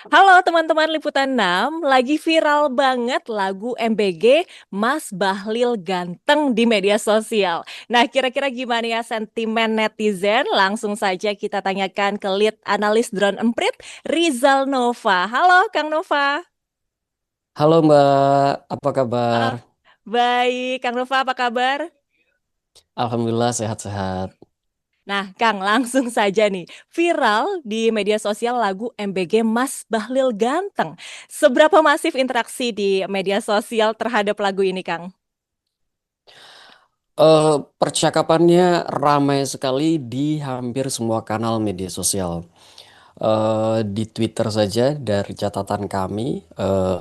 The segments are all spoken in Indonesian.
Halo teman-teman Liputan 6, lagi viral banget lagu MBG Mas Bahlil Ganteng di media sosial. Nah, kira-kira gimana ya sentimen netizen? Langsung saja kita tanyakan ke lead analis drone emprit, Rizal Nova. Halo Kang Nova. Halo Mbak, apa kabar? Ah, baik, Kang Nova apa kabar? Alhamdulillah sehat-sehat. Nah, Kang, langsung saja nih. Viral di media sosial lagu MBG Mas Bahlil Ganteng. Seberapa masif interaksi di media sosial terhadap lagu ini, Kang? Percakapannya ramai sekali di hampir semua kanal media sosial. Di Twitter saja dari catatan kami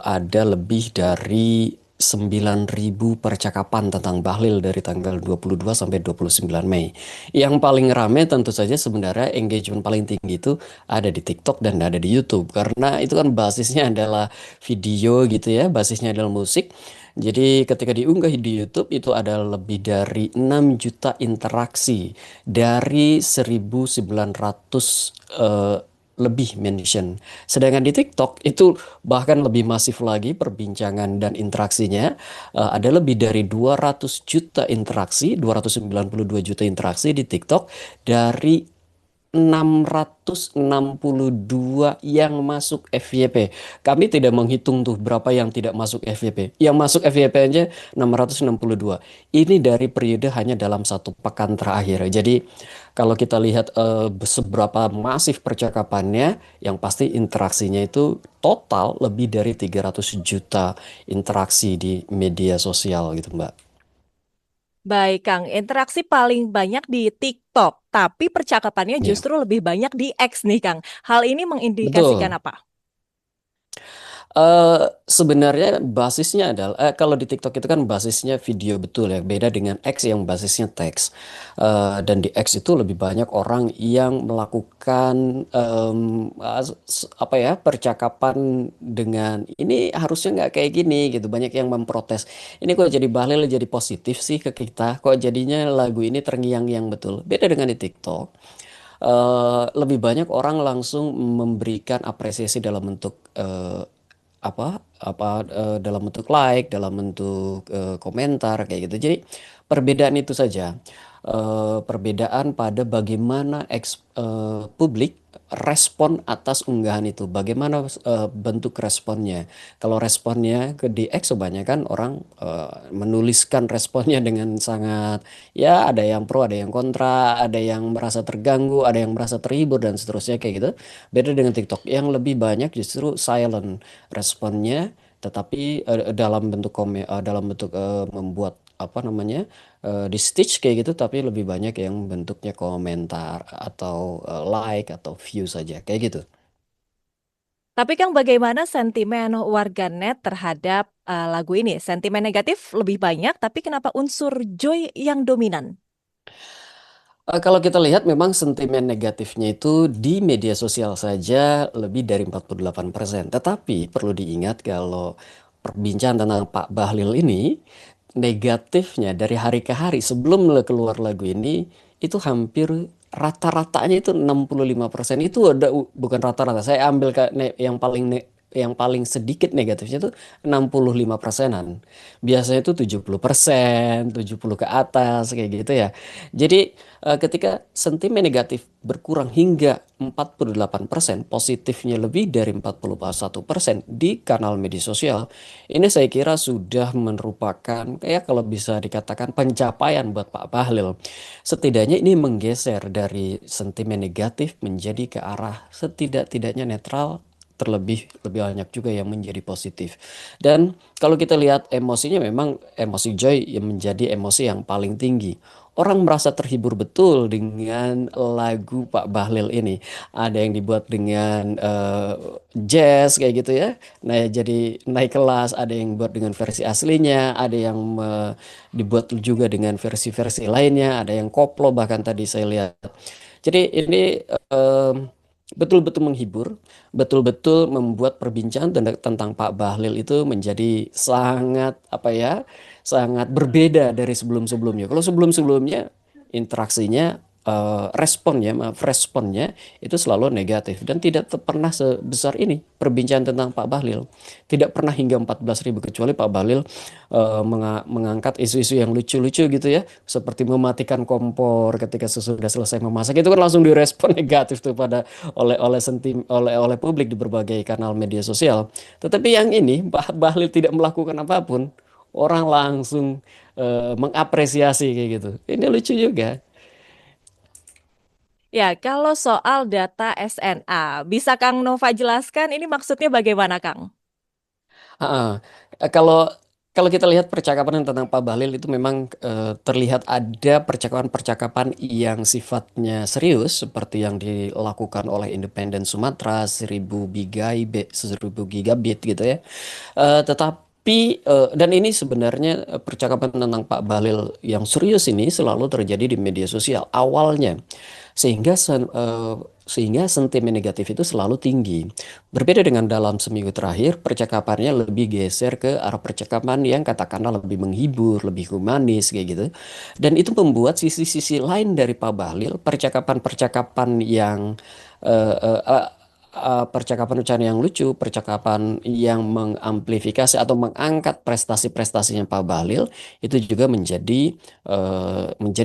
ada lebih dari 9.000 percakapan tentang Bahlil dari tanggal 22 sampai 29 Mei. Yang paling ramai tentu saja sebenarnya engagement paling tinggi itu ada di TikTok dan ada di YouTube karena itu kan basisnya adalah video gitu ya, basisnya adalah musik. Jadi ketika diunggah di YouTube itu ada lebih dari 6 juta interaksi dari 1.900 lebih mention. Sedangkan di TikTok itu bahkan lebih masif lagi perbincangan dan interaksinya. Ada lebih dari 200 juta interaksi, 292 juta interaksi di TikTok dari 662 yang masuk FYP. Kami tidak menghitung tuh berapa yang tidak masuk FYP. Yang masuk FYP aja 662. Ini dari periode hanya dalam satu pekan terakhir. Jadi kalau kita lihat seberapa masif percakapannya, yang pasti interaksinya itu total lebih dari 300 juta interaksi di media sosial gitu, Mbak. Baik, Kang. Interaksi paling banyak di TikTok, tapi percakapannya Ya, justru lebih banyak di X nih, Kang. Hal ini mengindikasikan betul. apa? Sebenarnya basisnya adalah kalau di TikTok itu kan basisnya video betul ya, beda dengan X yang basisnya teks. Dan di X itu lebih banyak orang yang melakukan apa ya percakapan dengan ini harusnya nggak kayak gini gitu. Banyak yang memprotes. Ini kok jadi Bahlil jadi positif sih ke kita? Kok jadinya lagu ini terngiang-ngiang betul? Beda dengan di TikTok. Lebih banyak orang langsung memberikan apresiasi dalam bentuk dalam bentuk like, dalam bentuk komentar kayak gitu. Jadi perbedaan itu saja. Perbedaan pada bagaimana publik respon atas unggahan itu, bagaimana bentuk responnya. Kalau responnya ke di X kebanyakan orang menuliskan responnya dengan sangat ya ada yang pro, ada yang kontra, ada yang merasa terganggu, ada yang merasa terhibur dan seterusnya kayak gitu. Beda dengan TikTok yang lebih banyak justru silent responnya, tetapi dalam bentuk membuat apa namanya di stitch kayak gitu, tapi lebih banyak yang bentuknya komentar atau like atau view saja kayak gitu. Tapi, Kang, bagaimana sentimen warganet terhadap lagu ini? Sentimen negatif lebih banyak, tapi kenapa unsur joy yang dominan? Kalau kita lihat memang sentimen negatifnya itu di media sosial saja lebih dari 48%. Tetapi perlu diingat kalau perbincangan tentang Pak Bahlil ini negatifnya dari hari ke hari sebelum keluar lagu ini itu hampir rata-ratanya itu 65%. Itu ada bukan rata-rata. Saya ambil yang paling sedikit negatifnya itu 65 persenan. Biasanya itu 70%, 70 ke atas kayak gitu ya. Jadi ketika sentimen negatif berkurang hingga 48%, positifnya lebih dari 41% di kanal media sosial, ini saya kira sudah merupakan kayak kalau bisa dikatakan pencapaian buat Pak Bahlil. Setidaknya ini menggeser dari sentimen negatif menjadi ke arah setidak-tidaknya netral, terlebih lebih banyak juga yang menjadi positif. Dan kalau kita lihat emosinya memang emosi joy yang menjadi emosi yang paling tinggi. Orang merasa terhibur betul dengan lagu Pak Bahlil ini. Ada yang dibuat dengan jazz kayak gitu ya. Nah, jadi naik kelas, ada yang buat dengan versi aslinya, ada yang dibuat juga dengan versi-versi lainnya, ada yang koplo bahkan tadi saya lihat. Jadi ini betul-betul menghibur, betul-betul membuat perbincangan tentang Pak Bahlil itu menjadi sangat apa ya, sangat berbeda dari sebelum-sebelumnya. Kalau sebelum-sebelumnya interaksinya responnya, maaf, responnya itu selalu negatif dan tidak pernah sebesar ini perbincangan tentang Pak Bahlil. Tidak pernah hingga 14.000 kecuali Pak Bahlil mengangkat isu-isu yang lucu-lucu gitu ya, seperti mematikan kompor ketika sesudah selesai memasak itu kan langsung direspon negatif tuh pada oleh publik di berbagai kanal media sosial. Tetapi yang ini Pak Bahlil tidak melakukan apapun, orang langsung mengapresiasi kayak gitu. Ini lucu juga. Ya, kalau soal data SNA, bisa Kang Nova jelaskan ini maksudnya bagaimana, Kang? Heeh. Kalau kalau kita lihat percakapan tentang Pak Bahlil itu memang terlihat ada percakapan-percakapan yang sifatnya serius seperti yang dilakukan oleh Independen Sumatera 1000 gigabit gitu ya. Tetapi dan ini sebenarnya percakapan tentang Pak Bahlil yang serius ini selalu terjadi di media sosial awalnya, sehingga sehingga sentimen negatif itu selalu tinggi. Berbeda dengan dalam seminggu terakhir, percakapannya lebih geser ke arah percakapan yang katakanlah lebih menghibur, lebih humanis kayak gitu. Dan itu membuat sisi-sisi lain dari Pak Bahlil, percakapan-percakapan yang percakapan-percakapan yang lucu, percakapan yang mengamplifikasi atau mengangkat prestasi-prestasinya Pak Bahlil itu juga menjadi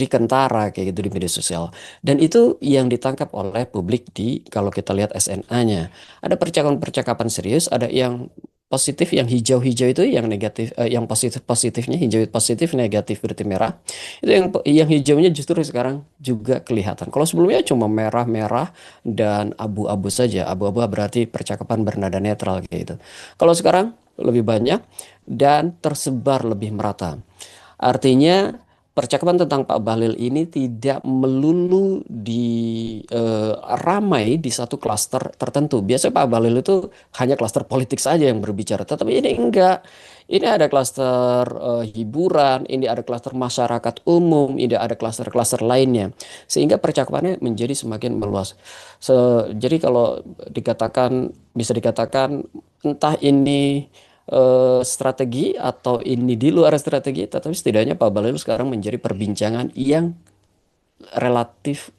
kentara kayak gitu di media sosial. Dan itu yang ditangkap oleh publik di kalau kita lihat SNA-nya. Ada percakapan-percakapan serius, ada yang positif, yang hijau-hijau itu yang negatif, yang positif-positifnya hijau positif, negatif berarti merah. Itu yang hijaunya justru sekarang juga kelihatan. Kalau sebelumnya cuma merah-merah dan abu-abu saja. Abu-abu berarti percakapan bernada netral kayak gitu. Kalau sekarang lebih banyak dan tersebar lebih merata. Artinya percakapan tentang Pak Bahlil ini tidak melulu ramai di satu klaster tertentu. Biasanya Pak Bahlil itu hanya klaster politik saja yang berbicara, tetapi ini enggak. Ini ada klaster hiburan, ini ada klaster masyarakat umum, ini ada klaster-klaster lainnya. Sehingga percakapannya menjadi semakin meluas. Jadi kalau bisa dikatakan entah ini strategi atau ini di luar strategi, tetapi setidaknya Pak Bahlil sekarang menjadi perbincangan yang relatif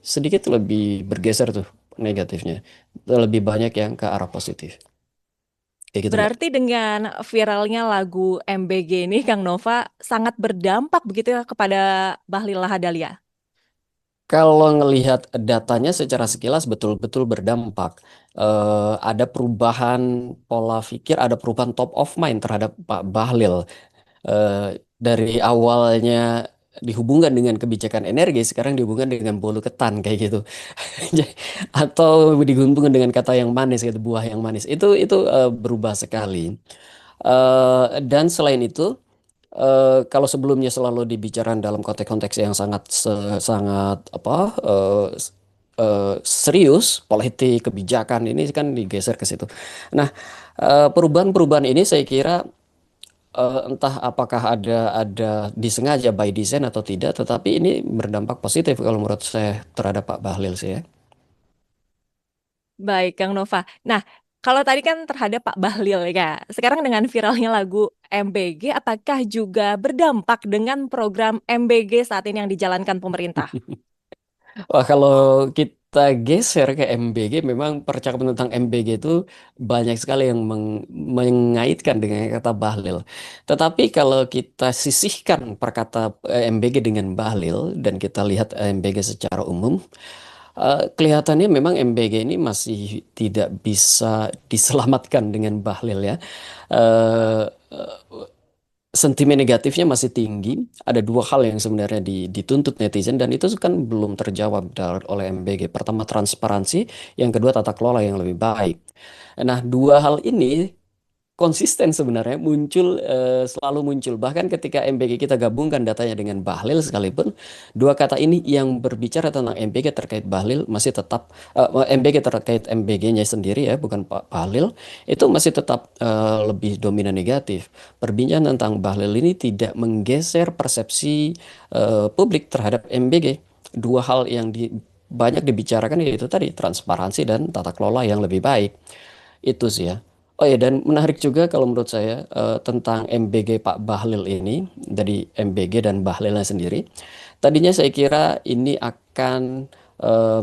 sedikit lebih bergeser tuh negatifnya, lebih banyak yang ke arah positif. Kayak gitu Mbak. Berarti dengan viralnya lagu MBG ini, Kang Nova sangat berdampak begitu ya kepada Bahlil Lahadalia. Kalau ngelihat datanya secara sekilas betul-betul berdampak. Ada perubahan pola pikir, ada perubahan top of mind terhadap Pak Bahlil. Dari awalnya dihubungkan dengan kebijakan energi, sekarang dihubungkan dengan bolu ketan kayak gitu. Atau dihubungkan dengan kata yang manis, gitu, buah yang manis. Itu berubah sekali. Dan selain itu, kalau sebelumnya selalu dibicarakan dalam konteks-konteks yang sangat apa serius, politik, kebijakan ini kan digeser ke situ. Nah, perubahan-perubahan ini saya kira entah apakah ada disengaja by design atau tidak, tetapi ini berdampak positif kalau menurut saya terhadap Pak Bahlil sih ya. Baik, Kang Nova. Nah, kalau tadi kan terhadap Pak Bahlil ya. Sekarang dengan viralnya lagu MBG, apakah juga berdampak dengan program MBG saat ini yang dijalankan pemerintah? Wah, kalau kita geser ke MBG, memang percakapan tentang MBG itu banyak sekali yang mengaitkan dengan kata Bahlil. Tetapi kalau kita sisihkan perkata MBG dengan Bahlil dan kita lihat MBG secara umum, kelihatannya memang MBG ini masih tidak bisa diselamatkan dengan Bahlil ya. Eh, Sentimen negatifnya masih tinggi. Ada dua hal yang sebenarnya dituntut netizen dan itu kan belum terjawab oleh MBG. Pertama transparansi, yang kedua tata kelola yang lebih baik. Nah, dua hal ini konsisten sebenarnya selalu muncul bahkan ketika MBG kita gabungkan datanya dengan Bahlil sekalipun dua kata ini yang berbicara tentang MBG terkait Bahlil masih tetap MBG terkait MBG-nya sendiri ya bukan Pak Bahlil itu masih tetap lebih dominan negatif. Perbincangan tentang Bahlil ini tidak menggeser persepsi publik terhadap MBG. Dua hal yang banyak dibicarakan yaitu tadi transparansi dan tata kelola yang lebih baik. Itu sih ya. Oh ya, dan menarik juga kalau menurut saya tentang MBG Pak Bahlil ini, dari MBG dan Bahlilnya sendiri. Tadinya saya kira ini akan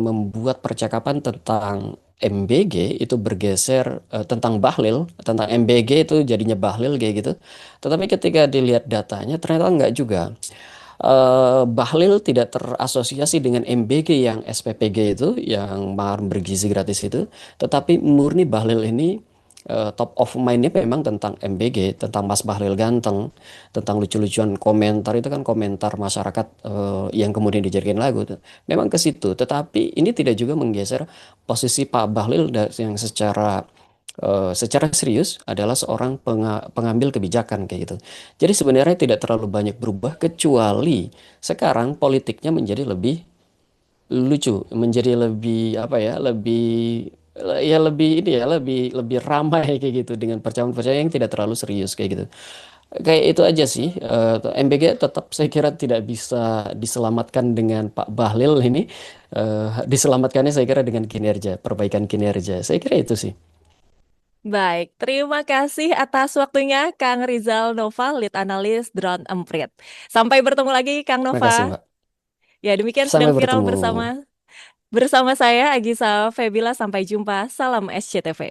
membuat percakapan tentang MBG itu bergeser tentang Bahlil, tentang MBG itu jadinya Bahlil kayak gitu. Tetapi ketika dilihat datanya ternyata enggak juga. Bahlil tidak terasosiasi dengan MBG yang SPPG itu, yang makan bergizi gratis itu, tetapi murni Bahlil ini top of mind-nya memang tentang MBG, tentang Mas Bahlil ganteng, tentang lucu-lucuan komentar itu kan komentar masyarakat yang kemudian dijadikan lagu tuh. Memang ke situ, tetapi ini tidak juga menggeser posisi Pak Bahlil yang secara serius adalah seorang pengambil kebijakan kayak gitu. Jadi sebenarnya tidak terlalu banyak berubah kecuali sekarang politiknya menjadi lebih lucu, menjadi lebih apa ya, lebih ini ya, lebih lebih ramai kayak gitu dengan percakapan-percakapan yang tidak terlalu serius kayak gitu. Kayak itu aja sih. MBG tetap saya kira tidak bisa diselamatkan dengan Pak Bahlil ini. Diselamatkannya saya kira dengan kinerja, perbaikan kinerja. Saya kira itu sih. Baik, terima kasih atas waktunya Kang Rizal Nova, Lead Analis Drone Emprit. Sampai bertemu lagi Kang Nova. Makasih, Mbak. Ya, demikian sedang Sampai viral bertemu. bersama saya Agisa Febila. Sampai jumpa. Salam SCTV.